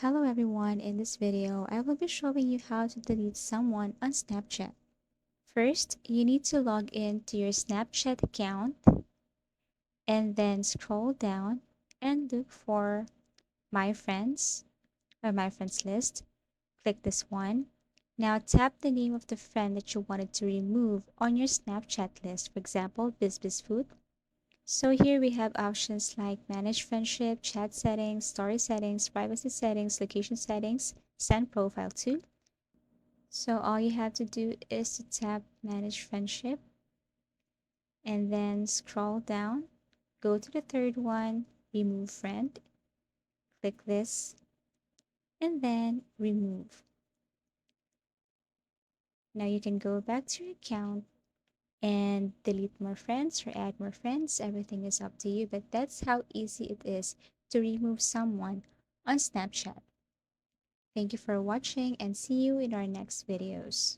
Hello everyone, in this video, I will be showing you how to delete someone on Snapchat. First, you need to log in to your Snapchat account and then scroll down and look for My Friends or My Friends list. Click this one. Now tap the name of the friend that you wanted to remove on your Snapchat list, for example, BizBizFood. So here we have options like manage friendship, chat settings, story settings, privacy settings, location settings, send profile to. So all you have to do is to tap manage friendship and then scroll down, go to the third one, remove friend, click this, and then remove. Now you can go back to your account and delete more friends or add more friends. Everything is up to you, but that's how easy it is to remove someone on Snapchat. Thank you for watching and see you in our next videos.